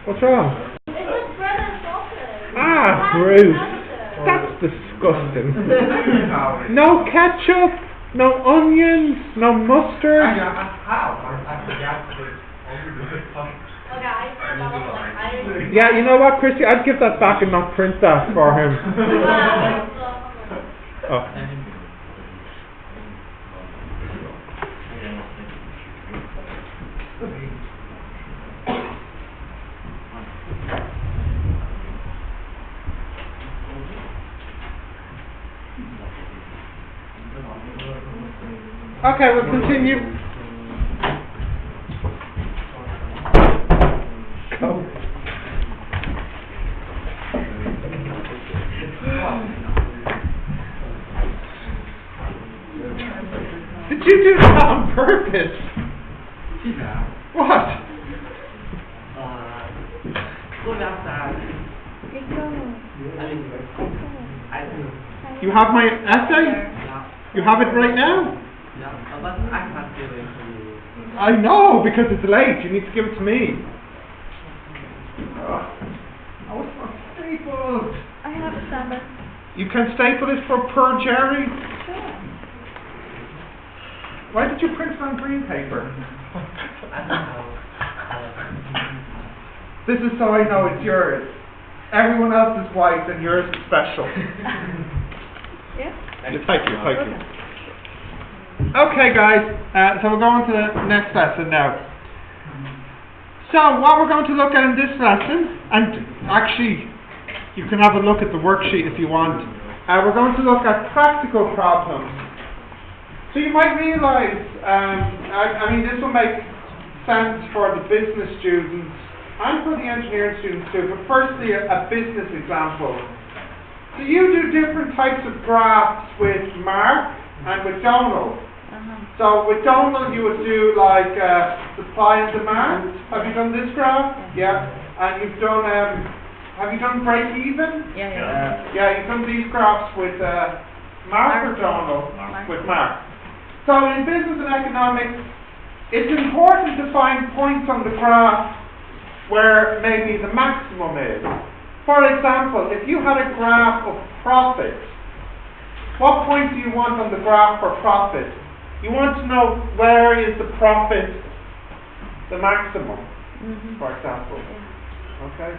What's wrong? It was bread and sausage. Ah, Bruce. That's disgusting. No ketchup, no onions, no mustard. Okay, Yeah, you know what, Chrissy? I'd give that back and not print that for him. Oh. Okay, we'll continue. Go. Did you do that on purpose? What? You have my essay? You have it right now? I know, because it's late. You need to give it to me. Oh, it's not stapled. I have a 7. You can staple it for per Jerry? Sure. Why did you print it on green paper? This is so I know it's yours. Everyone else is white and yours is special. Yeah? Thank you. Okay, guys, so we're going to the next lesson now. So, what we're going to look at in this lesson, and actually, you can have a look at the worksheet if you want. We're going to look at practical problems. So you might realise, I mean, this will make sense for the business students and for the engineering students too, but firstly, a business example. So you do different types of graphs with Mark and with Donald. So with Donald you would do like supply and demand. Have you done this graph? Yeah. And you've done, have you done break even? Yeah. Yeah, you've done these graphs with Mark or Donald? With Mark. So in business and economics, it's important to find points on the graph where maybe the maximum is. For example, if you had a graph of profit, what point do you want on the graph for profit? You want to know where is the profit the maximum, for example. Okay.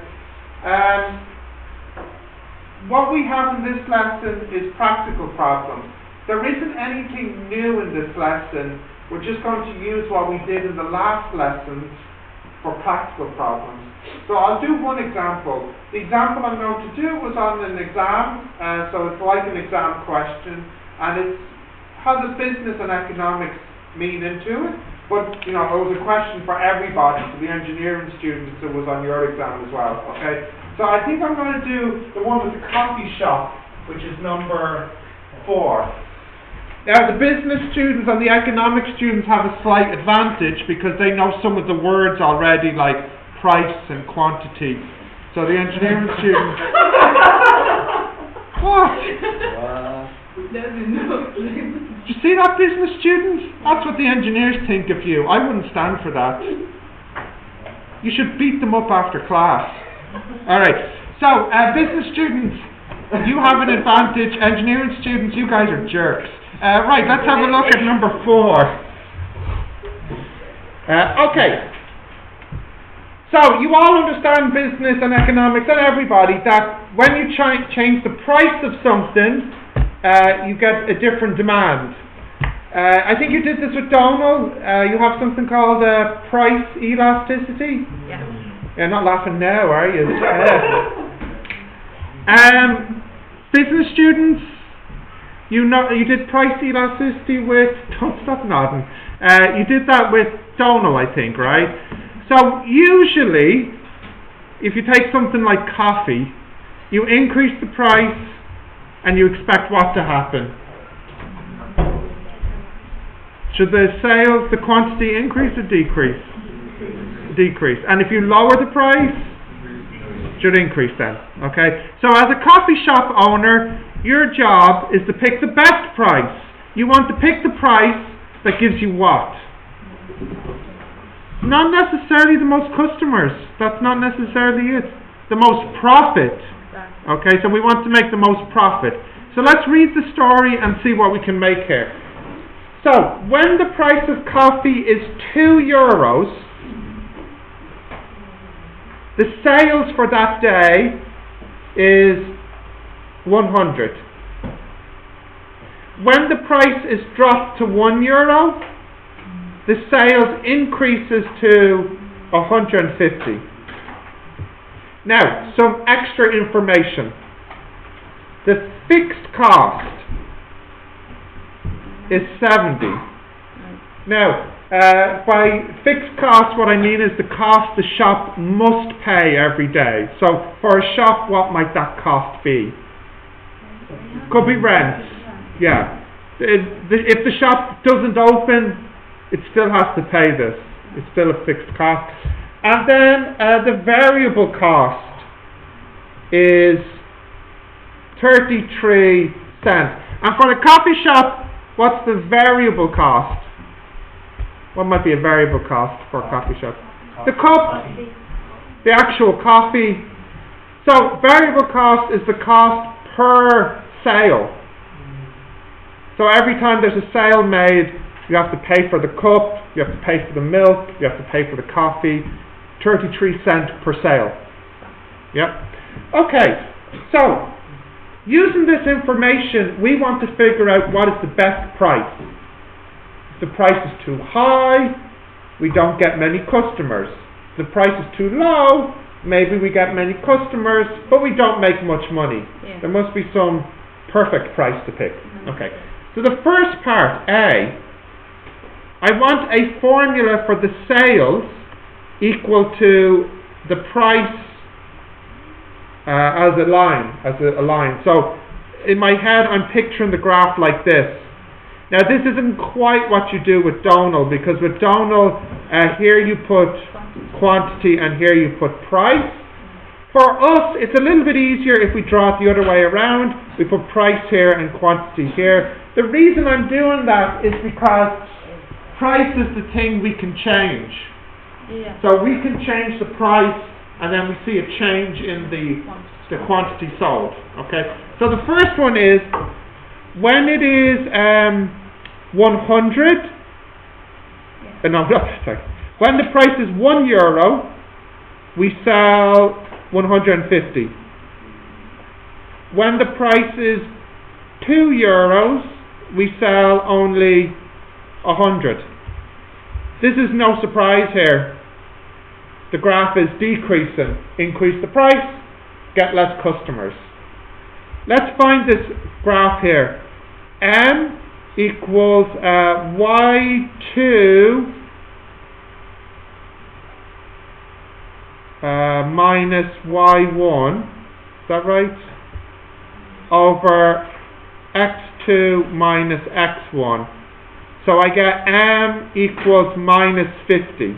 What we have in this lesson is practical problems. There isn't anything new in this lesson. We're just going to use what we did in the last lessons for practical problems. So I'll do one example. The example I'm going to do was on an exam, so it's like an exam question, and it has a business and economics meaning to it, but you know, it was a question for everybody, for the engineering students. It was on your exam as well, okay? So I think I'm going to do the one with the coffee shop, which is number 4. Now the business students and the economic students have a slight advantage because they know some of the words already, like price and quantity. So the engineering students... What? Did you see that, business students? That's what the engineers think of you. I wouldn't stand for that. You should beat them up after class. Alright, so business students, you have an advantage. Engineering students, you guys are jerks. Right, let's have a look at number 4. Okay. So, you all understand business and economics, and everybody, that when you change the price of something, you get a different demand. I think you did this with Donald. You have something called price elasticity. Yeah. You're not laughing now, are you? Business students, you did price elasticity with. Don't stop nodding. You did that with Donald, I think, right? So usually, if you take something like coffee, you increase the price, and you expect what to happen? Should the sales, the quantity increase or decrease? Decrease. And if you lower the price, should increase then. Okay? So as a coffee shop owner, your job is to pick the best price. You want to pick the price that gives you what? Not necessarily the most customers. That's not necessarily it. The most profit. Okay, so we want to make the most profit. So let's read the story and see what we can make here. So, when the price of coffee is €2, the sales for that day is 100. When the price is dropped to €1, the sales increases to 150. Now, some extra information. The fixed cost is 70. Now, by fixed cost, what I mean is the cost the shop must pay every day. So, for a shop, what might that cost be? Could be rent. Yeah. If the shop doesn't open, it still has to pay this. It's still a fixed cost. And then the variable cost is 33 cents. And for the coffee shop, what's the variable cost? What might be a variable cost for a coffee shop? The cup, the actual coffee. So variable cost is the cost per sale. So every time there's a sale made, you have to pay for the cup, you have to pay for the milk, you have to pay for the coffee. 33 cents per sale. Yep. Okay, so using this information, we want to figure out what is the best price. If the price is too high, we don't get many customers. If the price is too low, maybe we get many customers, but we don't make much money. Yeah. There must be some perfect price to pick. Okay, so the first part, A, I want a formula for the sales equal to the price as a line. So in my head, I'm picturing the graph like this. Now this isn't quite what you do with Donal, because with Donal, here you put quantity and here you put price. For us, it's a little bit easier if we draw it the other way around. We put price here and quantity here. The reason I'm doing that is because price is the thing we can change. Yeah. So we can change the price, and then we see a change in the quantity sold. Okay. So the first one is when it is 100. No, sorry. When the price is €1, we sell 150. When the price is €2, we sell only 100. This is no surprise here. The graph is decreasing. Increase the price, get less customers. Let's find this graph here. M equals Y2 minus Y1. Is that right? Over X2 minus X1. So I get M equals minus 50.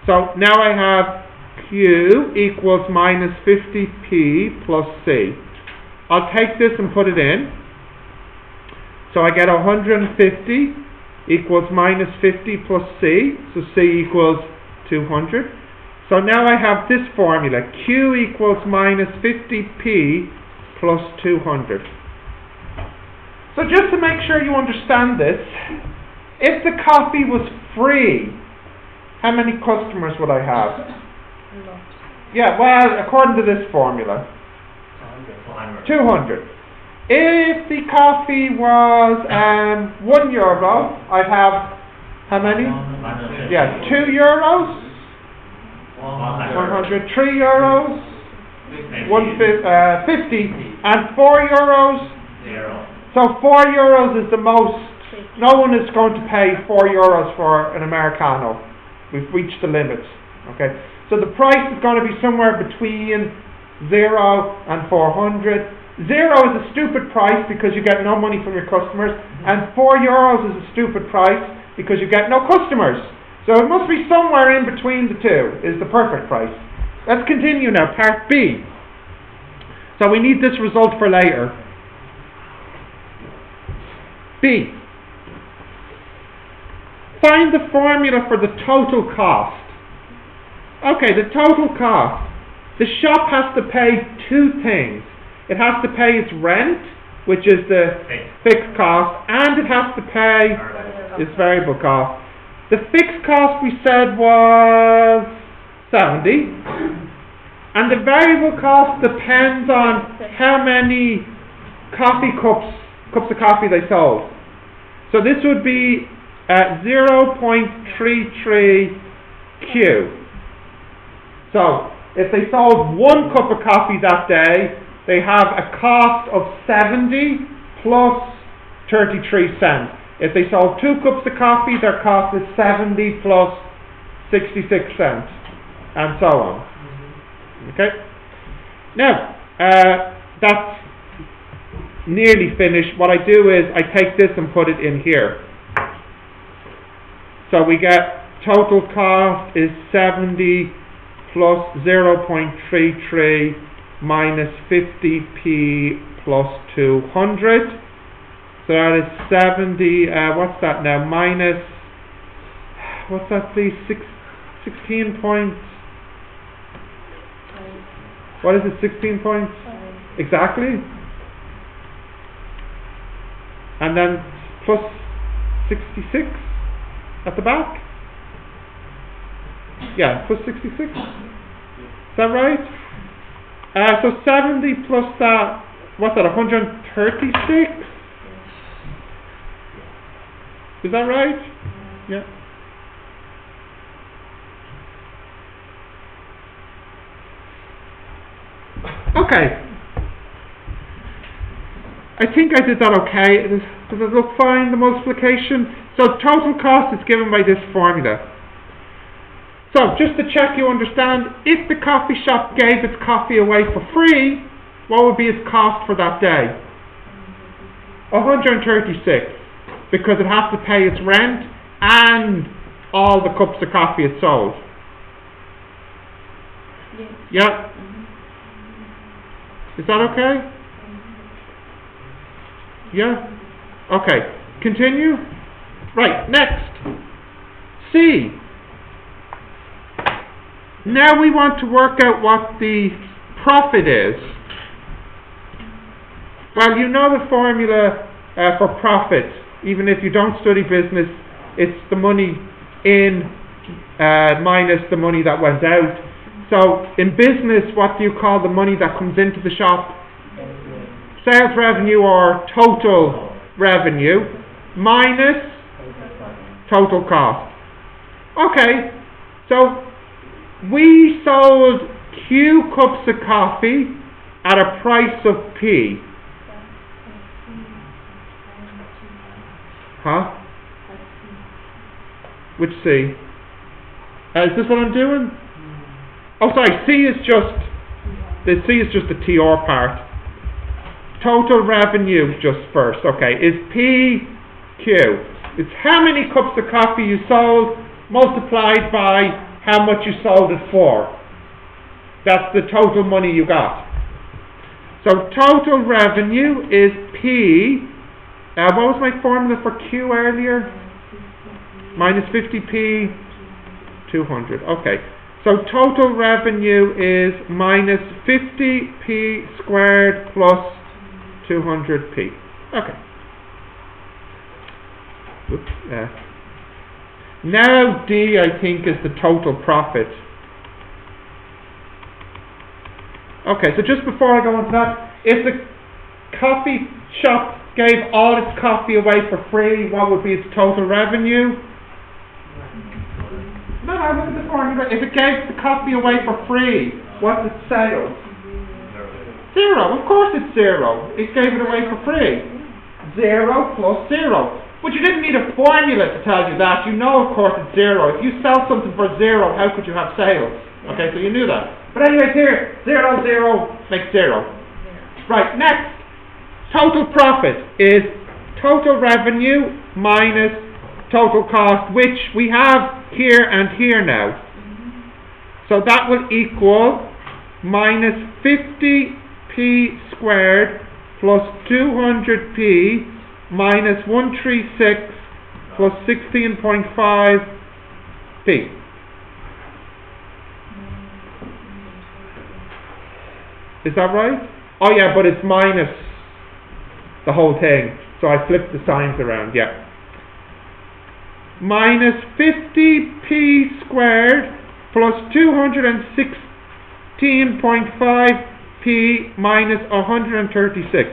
So now I have Q equals minus 50P plus C. I'll take this and put it in. So I get 150 equals minus 50 plus C. So C equals 200. So now I have this formula. Q equals minus 50P plus 200. So just to make sure you understand this, if the coffee was free, how many customers would I have? Yeah, well, according to this formula, 200. If the coffee was €1, I'd have how many? Yeah, €2, 100, €3, 150, and €4. So €4 is the most. No one is going to pay €4 for an Americano. We've reached the limit. Okay, so the price is going to be somewhere between 0 and 400. 0 is a stupid price because you get no money from your customers, and €4 is a stupid price because you get no customers. So it must be somewhere in between the two is the perfect price. Let's continue now, part B. So we need this result for later. B. find the formula for the total cost. Okay, the total cost. The shop has to pay two things. It has to pay its rent, which is the fixed cost, and it has to pay its variable cost. The fixed cost we said was 70, and the variable cost depends on how many cups of coffee they sold. So this would be 0.33 Q. So if they sold 1 cup of coffee that day, they have a cost of 70 plus 33 cents. If they sold 2 cups of coffee, their cost is 70 plus 66 cents, and so on. Okay? Now, that's nearly finished. What I do is I take this and put it in here. So we get total cost is 70 plus 0.33 minus 50p plus 200. So that is 70, what's that now? Minus, what's that please? 16 points. What is it, 16 points? Exactly. And then plus 66 at the back. Yeah, plus 66. Is that right? So 70 plus that, what's that, 136? Is that right? Yeah. Okay. I think I did that okay. Does it look fine, the multiplication? So total cost is given by this formula. So just to check you understand, if the coffee shop gave its coffee away for free, what would be its cost for that day? 136, because it has to pay its rent and all the cups of coffee it sold. Yeah? Is that okay? Yeah? Okay. Continue? Right, next. C. Now we want to work out what the profit is. Well, you know the formula for profit. Even if you don't study business, it's the money in minus the money that went out. So in business, what do you call the money that comes into the shop? Sales revenue or total revenue minus total cost. Okay, so we sold Q cups of coffee at a price of P. Huh? Which C? Is this what I'm doing? Oh, sorry, the C is just the TR part. Total revenue just first, okay, is PQ. It's how many cups of coffee you sold multiplied by how much you sold it for. That's the total money you got. So total revenue is P. What was my formula for Q earlier? Minus 50p, 200. Okay. So total revenue is minus 50p squared plus 200p. Okay. Oops. Now D, I think, is the total profit. Okay, so just before I go on to that, if the coffee shop gave all its coffee away for free, what would be its total revenue? No, look at the formula. If it gave the coffee away for free, what's its sales? Zero. Of course it's zero. It gave it away for free. 0 plus 0. But you didn't need a formula to tell you that. You know, of course, it's 0. If you sell something for 0, how could you have sales? Okay, so you knew that. But anyway, here, 0, 0 makes 0. Right, next. Total profit is total revenue minus total cost, which we have here and here now. So that will equal minus 50p squared plus 200p minus 136 plus 16.5p. Is that right? Oh yeah, but it's minus the whole thing. So I flipped the signs around, yeah. Minus 50p squared plus 216.5p minus 136.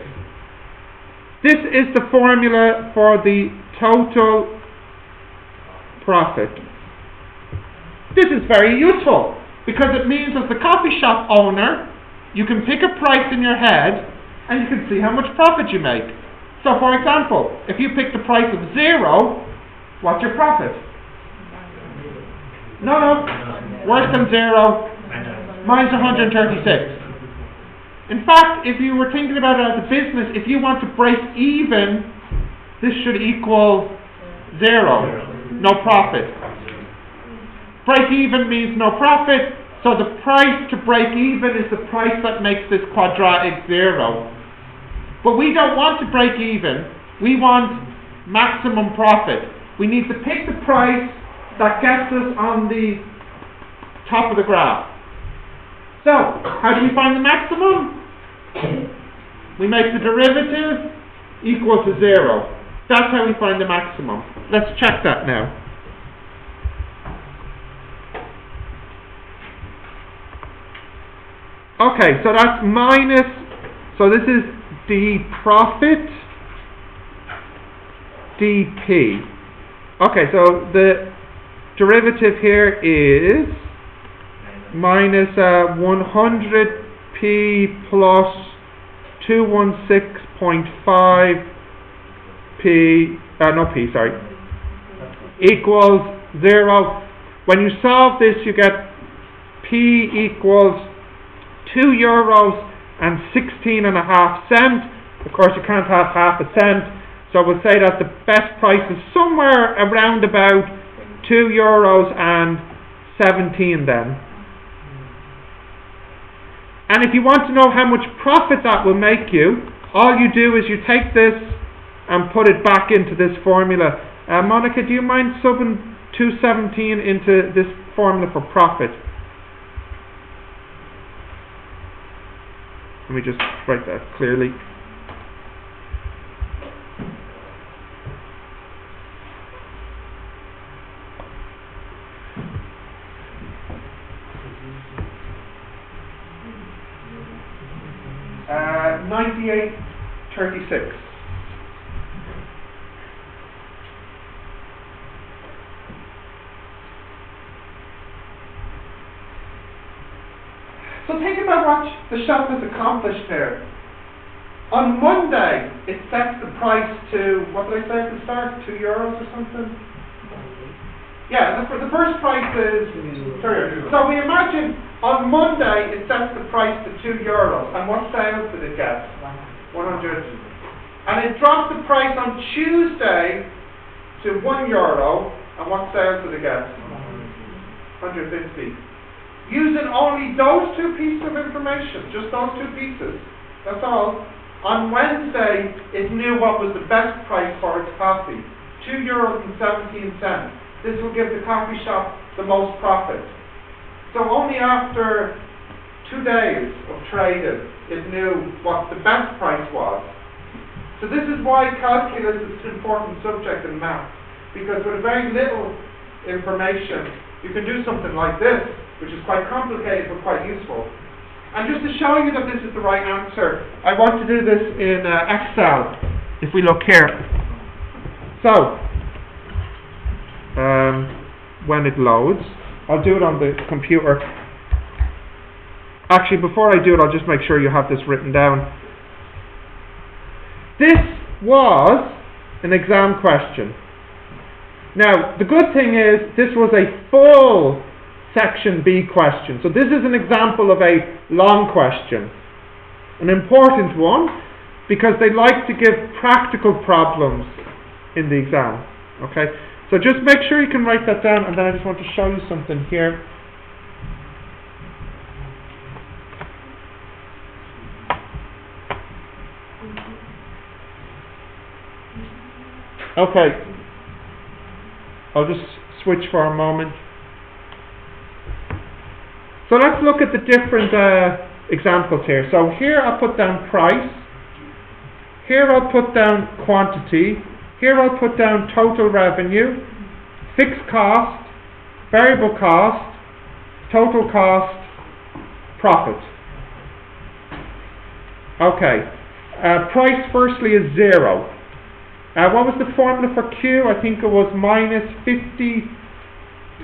This is the formula for the total profit. This is very useful because it means as the coffee shop owner, you can pick a price in your head and you can see how much profit you make. So for example, if you pick the price of 0, what's your profit? No, worse than 0, minus 136. In fact, if you were thinking about it as a business, if you want to break even, this should equal 0, no profit. Break even means no profit, so the price to break even is the price that makes this quadratic 0. But we don't want to break even, we want maximum profit. We need to pick the price that gets us on the top of the graph. So, how do we find the maximum? We make the derivative equal to 0. That's how we find the maximum. Let's check that now. Okay, so that's minus, so this is the profit dp. Okay, so the derivative here is minus 100p plus 216.5p, equals 0. When you solve this, you get p equals €2.16.5. Of course, you can't have half a cent, so we'll say that the best price is somewhere around about €2.17 then. And if you want to know how much profit that will make you, all you do is you take this and put it back into this formula. Monica, do you mind subbing 217 into this formula for profit? Let me just write that clearly. $98.36. So think about what the shop has accomplished here. On Monday, it sets the price to, what did I say at the start, €2 or something? Yeah, the first price is, so we imagine on Monday it sets the price to €2, and what sales did it get? 100. And it dropped the price on Tuesday to €1, and what sales did it get? 150. Using only those two pieces of information, just those two pieces, that's all. On Wednesday, it knew what was the best price for its coffee, €2.17. This will give the coffee shop the most profit. So only after 2 days of trading, it knew what the best price was. So this is why calculus is an important subject in math, because with very little information, you can do something like this, which is quite complicated but quite useful. And just to show you that this is the right answer, I want to do this in Excel, if we look here. So, when it loads, I'll do it on the computer. Actually, before I do it, I'll just make sure you have this written down. This was an exam question. Now, the good thing is, this was a full Section B question. So this is an example of a long question. An important one, because they like to give practical problems in the exam. Okay? So just make sure you can write that down, and then I just want to show you something here. Okay. I'll just switch for a moment. So let's look at the different examples here. So here I'll put down price. Here I'll put down quantity. Here I'll put down total revenue, fixed cost, variable cost, total cost, profit. Okay. Price firstly is 0. What was the formula for Q? I think it was minus 50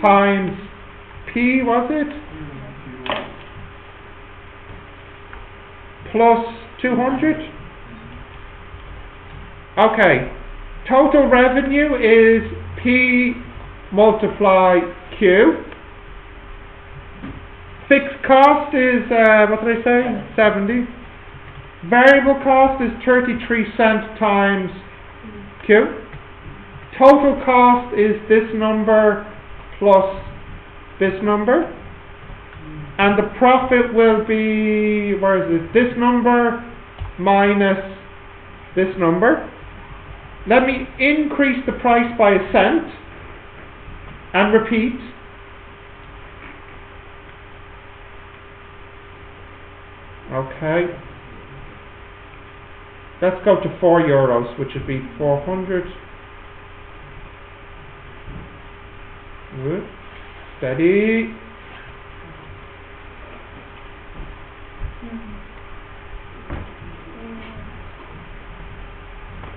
times P, was it? Plus 200. Okay. Total revenue is P multiply Q. Fixed cost is, what did I say? 70. Variable cost is 33 cents times Q. Total cost is this number plus this number. And the profit will be, where is it? This number minus this number. Let me increase the price by a cent and repeat. Okay. Let's go to €4, which would be 400. Good. Steady.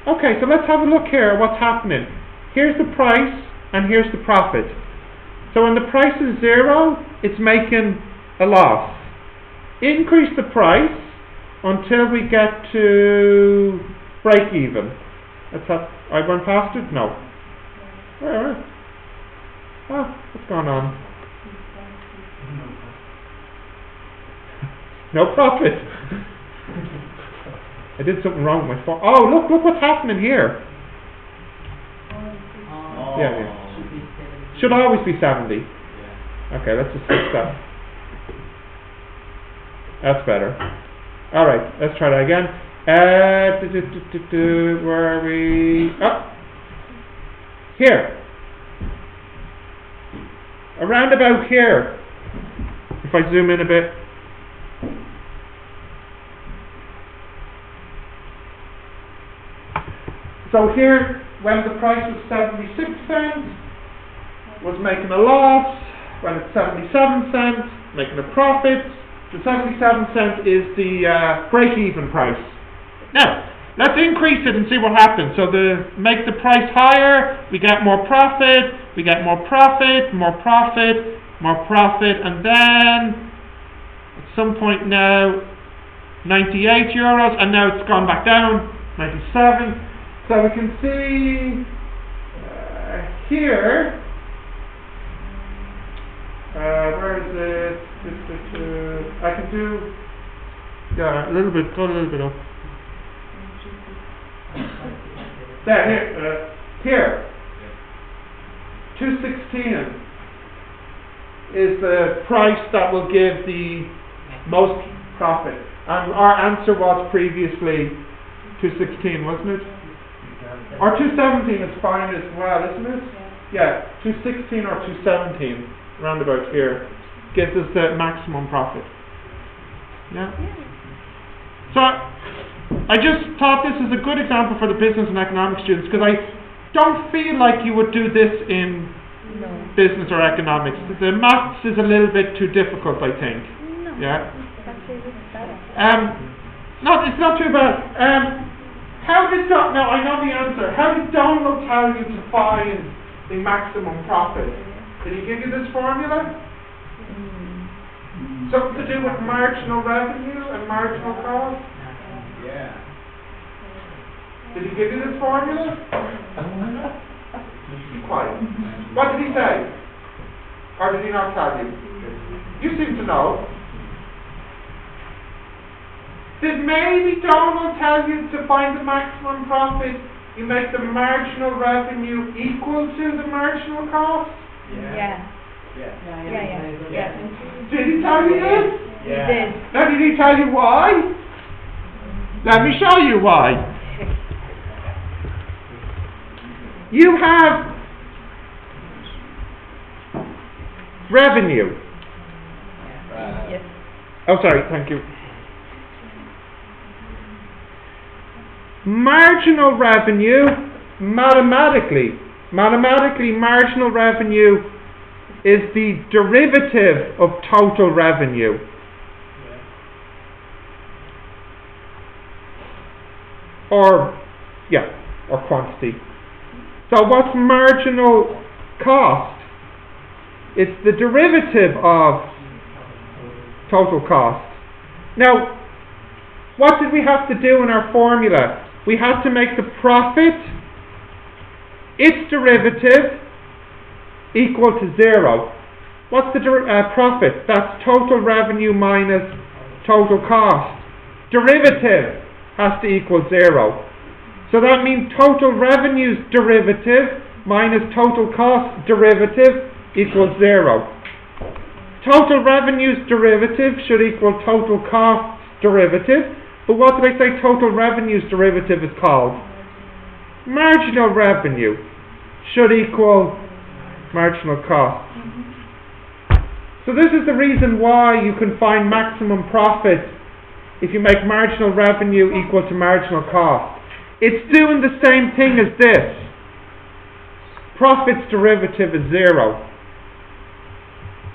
Okay, so let's have a look here at what's happening. Here's the price and here's the profit. So when the price is 0, it's making a loss. Increase the price until we get to break even. Let's have, I went past it? No. Where? Oh, what's going on? No profit. I did something wrong with my phone. Oh, look what's happening here. Yeah. Should always be 70. Okay, let's just fix that. That's better. Alright, let's try that again. Where are we? Oh! Here. Around about here. If I zoom in a bit. So here, when the price was 76 cents, was making a loss. When it's 77 cents, making a profit. The 77 cents is the break-even price. Now, let's increase it and see what happens. So make the price higher, we get more profit, we get more profit, more profit, more profit, and then at some point now, €98, and now it's gone back down, 97. So we can see here, where is it? I can do, yeah, a little bit, go a little bit up. There, here. 216 is the price that will give the most profit. And our answer was previously 216, wasn't it? Or 217 is fine as well, isn't it? Yeah, 216 or 217, roundabout here, gives us the maximum profit. Yeah? So, I just thought this is a good example for the business and economics students, because I don't feel like you would do this in business or economics. The maths is a little bit too difficult, I think. No. Yeah? Actually, it's better. No, it's not too bad. Now I know the answer. How did Donald tell you to find the maximum profit? Did he give you this formula? Something to do with marginal revenue and marginal cost? Yeah. Did he give you this formula? Be quiet. What did he say? Or did he not tell you? You seem to know. Did maybe Donald tell you to find the maximum profit, you make the marginal revenue equal to the marginal cost? Yeah. Did he tell you this? Yeah. He did. Now did he tell you why? Let me show you why. You have revenue. Yes. Oh, sorry, thank you. Marginal revenue, mathematically, marginal revenue is the derivative of total revenue. Or quantity. So what's marginal cost? It's the derivative of total cost. Now, what did we have to do in our formula? We had to make the profit, its derivative, equal to 0. What's the profit? That's total revenue minus total cost. Derivative has to equal 0. So that means total revenue's derivative minus total cost derivative equals 0. Total revenue's derivative should equal total cost derivative. But what did I say total revenue's derivative is called? Marginal revenue should equal marginal cost. So this is the reason why you can find maximum profit if you make marginal revenue equal to marginal cost. It's doing the same thing as this. Profit's derivative is 0.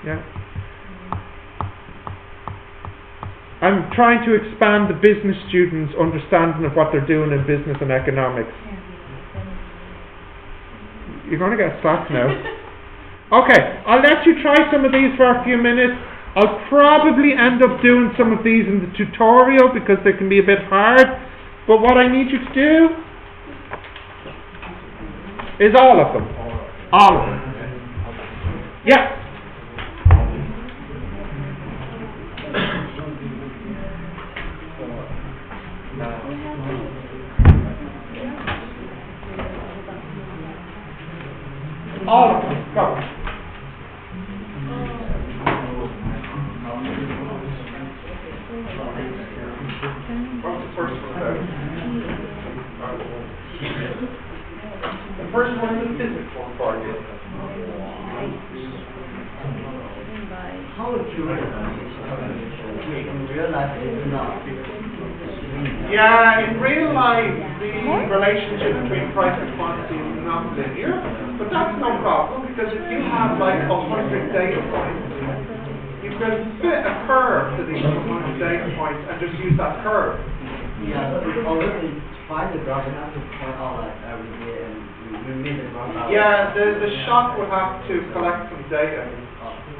Yeah. I'm trying to expand the business students' understanding of what they're doing in business and economics. You're going to get slapped now. Okay, I'll let you try some of these for a few minutes. I'll probably end up doing some of these in the tutorial because they can be a bit hard. But what I need you to do is all of them. All of them. Yeah. All of them. Go. What's the first one about? The first one is the physics one for you. How would you realize it's not? Yeah, in real life, the relationship between price and quantity is not linear, but that's no problem because if you have like 100 data points, you can fit a curve to these 100 data points and just use that curve. Yeah, but we already find the graph and have to point out like every day and we made the graph out. Yeah, the shop would have to collect some data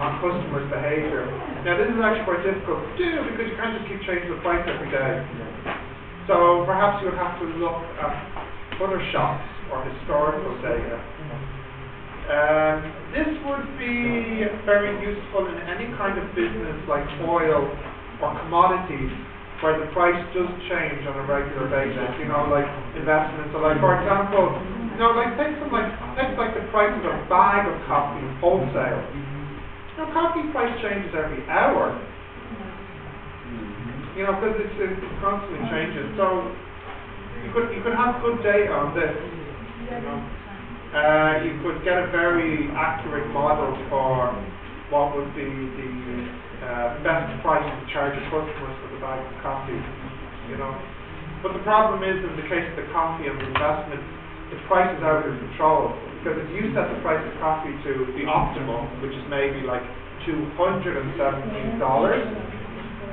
on customers' behaviour. Now this is actually quite difficult to do because you can't just keep changing the price every day. So perhaps you would have to look at other shops or historical data. This would be very useful in any kind of business like oil or commodities where the price does change on a regular basis, you know, like investments. So like for example, you know, like take the price of a bag of coffee wholesale. You know, coffee price changes every hour. You know, because it constantly changes. So you could have good data on this. You know, you could get a very accurate model for what would be the best price to charge your customers for the bag of coffee. You know, but the problem is in the case of the coffee and the investment, the price is out of control because if you set the price of coffee to the optimal, which is maybe like $217.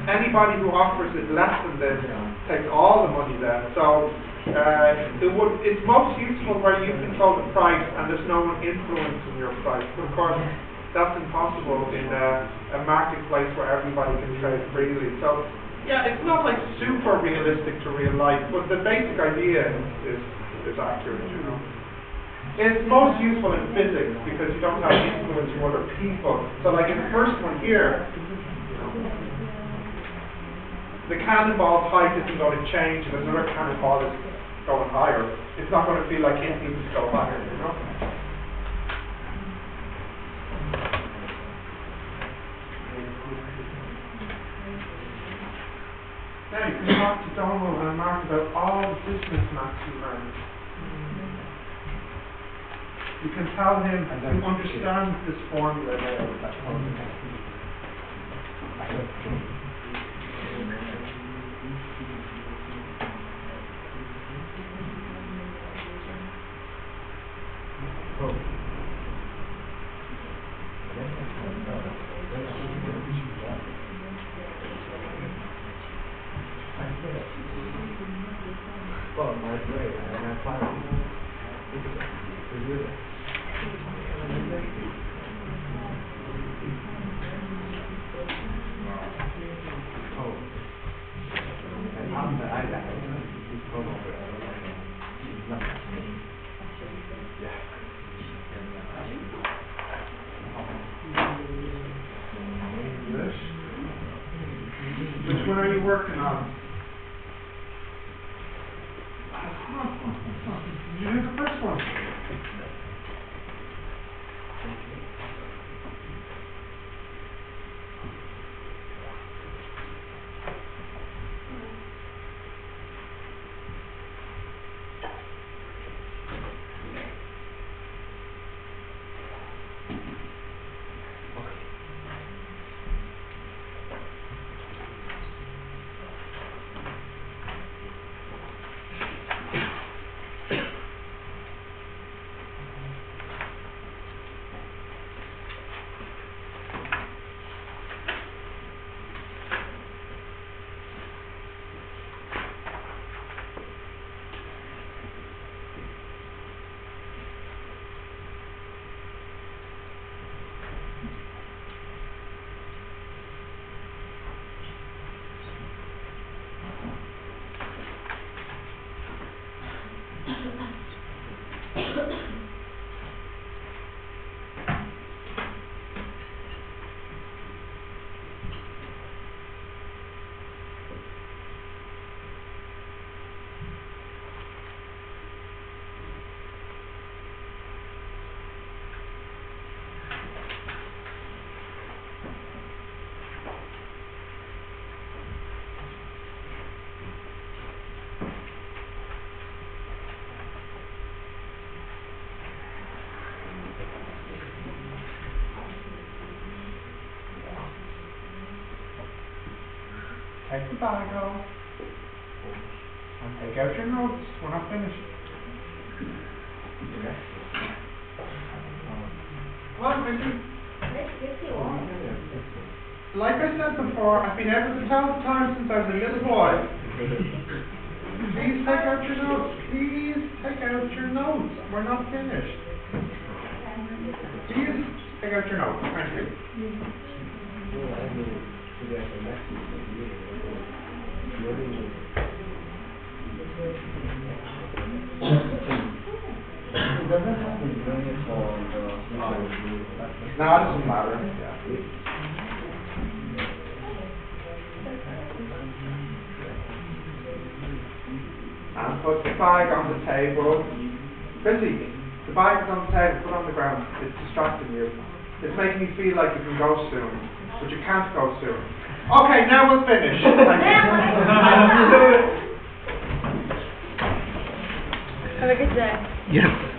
Anybody who offers it less than this takes all the money then. So it's most useful where you control the price and there's no one influencing your price. But of course, that's impossible in a marketplace where everybody can trade freely. So yeah, it's not like super realistic to real life, but the basic idea is accurate, you know. It's most useful in physics because you don't have influence from other people. So like in the first one here, the cannonball's height isn't going to change if another cannonball is going higher. It's not going to feel like it needs to go higher, you know? Now you can talk to Donald and Mark about all the business maths you learned. You can tell him to understand this formula there. Which one are you working on? Did you do the first one? Take the bag off and take out your notes. We're not finished. Okay. Come on, Vicky. Like I said before, I've been able to tell the time since I was a little boy. Please take out your notes. Please take out your notes. We're not finished. Please take out your notes. Thank you. No, it doesn't matter. Yeah. And put the bag on the table. Busy. The bag is on the table. Put it on the ground. It's distracting you. It's making you feel like you can go soon, but you can't go soon. Okay, now we'll finish. Have a good day. Yes.